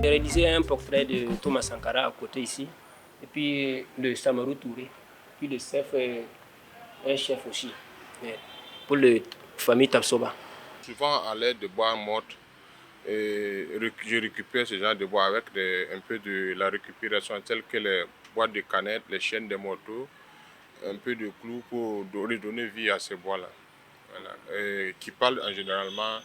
réalisé un portrait de Thomas Sankara à côté ici, et puis de Samarou Touré, puis le chef, un chef aussi, pour la famille Tapsoba. Souvent à l'aide de bois mortes, je récupère ce genre de bois avec un peu de la récupération telle que les boîtes de canettes, les chaînes de motos, un peu de clous pour redonner vie à ces bois-là. Voilà. Qui parlent en généralement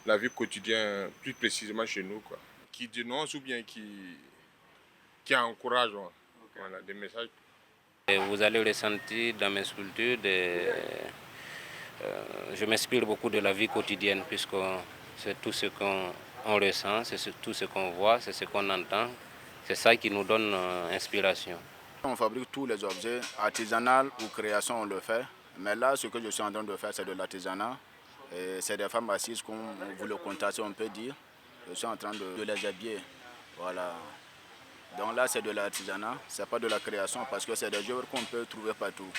la vie quotidienne, plus précisément chez nous, quoi. Qui dénoncent ou bien qui encouragent, voilà, des messages. Et vous allez ressentir dans mes sculptures je m'inspire beaucoup de la vie quotidienne puisque c'est tout ce qu'on ressent, c'est tout ce qu'on voit, c'est ce qu'on entend. C'est ça qui nous donne inspiration. On fabrique tous les objets, artisanal ou création, on le fait. Mais là, ce que je suis en train de faire, c'est de l'artisanat. C'est des femmes assises, comme vous le constatez, on peut dire. Je suis en train de les habiller. Voilà. Donc là, c'est de l'artisanat, ce n'est pas de la création parce que c'est des œuvres qu'on peut trouver partout.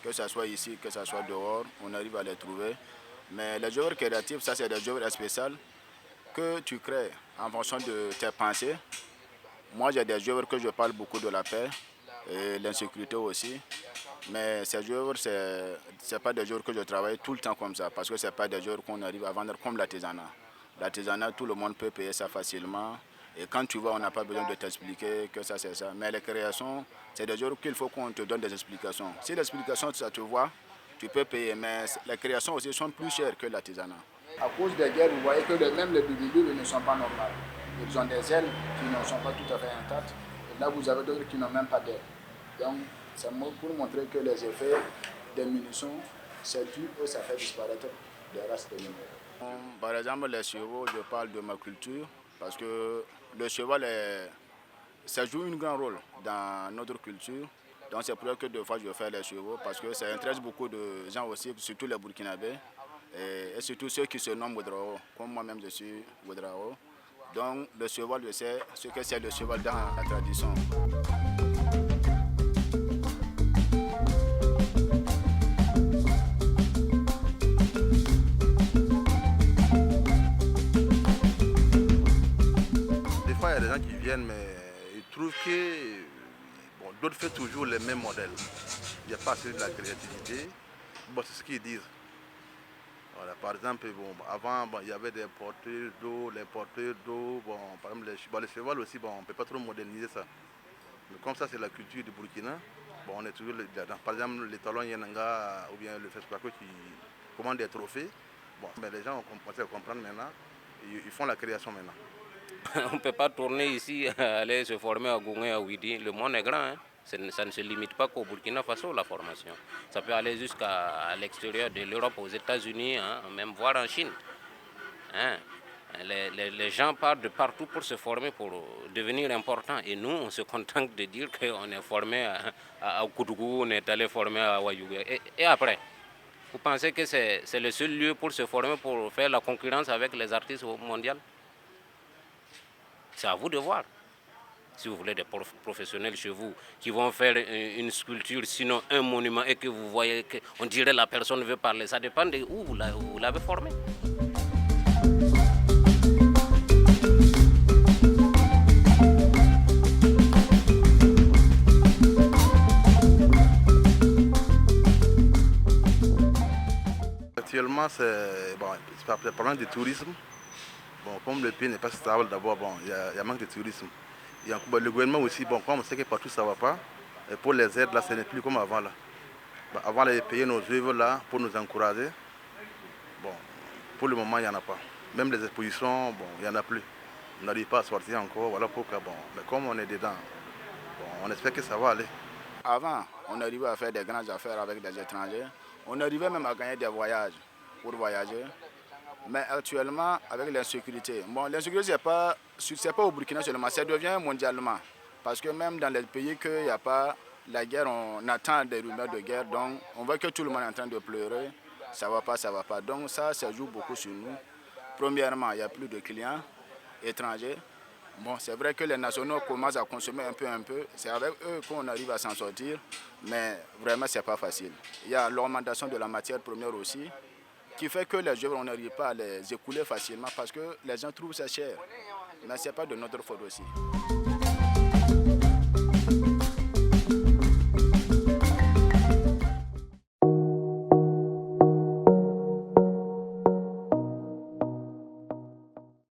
Que ce soit ici, que ce soit dehors, on arrive à les trouver. Mais les œuvres créatives, ça, c'est des œuvres spéciales que tu crées en fonction de tes pensées. Moi, j'ai des œuvres que je parle beaucoup de la paix et l'insécurité aussi. Mais ces œuvres, ce n'est pas des œuvres que je travaille tout le temps comme ça parce que ce n'est pas des œuvres qu'on arrive à vendre comme l'artisanat. L'artisanat, tout le monde peut payer ça facilement. Et quand tu vois, on n'a pas besoin de t'expliquer que ça, c'est ça. Mais les créations, c'est des œuvres qu'il faut qu'on te donne des explications. Si l'explication, ça te voit, tu peux payer. Mais les créations aussi sont plus chères que l'artisanat. À cause des guerres, vous voyez que même les bibilus ne sont pas normales. Ils ont des ailes qui ne sont pas tout à fait intactes. Et là, vous avez d'autres qui n'ont même pas d'ailes. Donc, c'est pour montrer que les effets des munitions, c'est dû et ça fait disparaître des races d'animaux. Par exemple, les chevaux, je parle de ma culture parce que le cheval, ça joue un grand rôle dans notre culture. Donc c'est pour ça que deux fois je fais les chevaux parce que ça intéresse beaucoup de gens aussi, surtout les Burkinabés et surtout ceux qui se nomment Ouedraogo, comme moi-même je suis Ouedraogo. Donc le cheval, je sais ce que c'est le cheval dans la tradition. Il y a des gens qui viennent, mais ils trouvent que d'autres font toujours les mêmes modèles. Il n'y a pas assez de la créativité. Bon, c'est ce qu'ils disent. Voilà, par exemple, avant, il y avait des porteurs d'eau, les porteurs d'eau, par exemple, les chevaux aussi, on ne peut pas trop moderniser ça. Mais comme ça, c'est la culture du Burkina, on est toujours dedans. Par exemple, les talons Yenanga ou bien le Fespaco qui commandent des trophées. Mais les gens ont commencé à comprendre maintenant, ils font la création maintenant. On ne peut pas tourner ici, aller se former à Gouin, à Ouidi. Le monde est grand. Hein. Ça ne se limite pas qu'au Burkina Faso, la formation. Ça peut aller jusqu'à l'extérieur de l'Europe, aux États-Unis, hein, même voire en Chine. Hein. Les gens partent de partout pour se former, pour devenir importants. Et nous, on se contente de dire qu'on est formé à Koudougou, on est allé former à Wayouga. Et après, vous pensez que c'est le seul lieu pour se former, pour faire la concurrence avec les artistes mondiaux? C'est à vous de voir. Si vous voulez des professionnels chez vous qui vont faire une sculpture, sinon un monument, et que vous voyez qu'on dirait la personne veut parler, ça dépend de où vous l'avez formé. Actuellement, c'est le problème du tourisme. Comme le pays n'est pas stable, d'abord, il y a manque de tourisme. Et le gouvernement aussi, comme on sait que partout ça ne va pas, et pour les aides, là, ce n'est plus comme avant. Là. Avant, ils payaient nos œuvres là pour nous encourager. Pour le moment, il n'y en a pas. Même les expositions, il n'y en a plus. On n'arrive pas à sortir encore, voilà pourquoi. Mais comme on est dedans, on espère que ça va aller. Avant, on arrivait à faire des grandes affaires avec des étrangers. On arrivait même à gagner des voyages pour voyager. Mais actuellement, avec l'insécurité, l'insécurité, ce n'est pas au Burkina seulement, ça devient mondialement. Parce que même dans les pays qu'il n'y a pas la guerre, on attend des rumeurs de guerre. Donc, on voit que tout le monde est en train de pleurer. Ça ne va pas, ça ne va pas. Donc, ça joue beaucoup sur nous. Premièrement, il n'y a plus de clients étrangers. C'est vrai que les nationaux commencent à consommer un peu. C'est avec eux qu'on arrive à s'en sortir. Mais vraiment, ce n'est pas facile. Il y a l'augmentation de la matière première aussi, qui fait que les œuvres, on n'arrive pas à les écouler facilement parce que les gens trouvent ça cher. Mais ce n'est pas de notre faute aussi.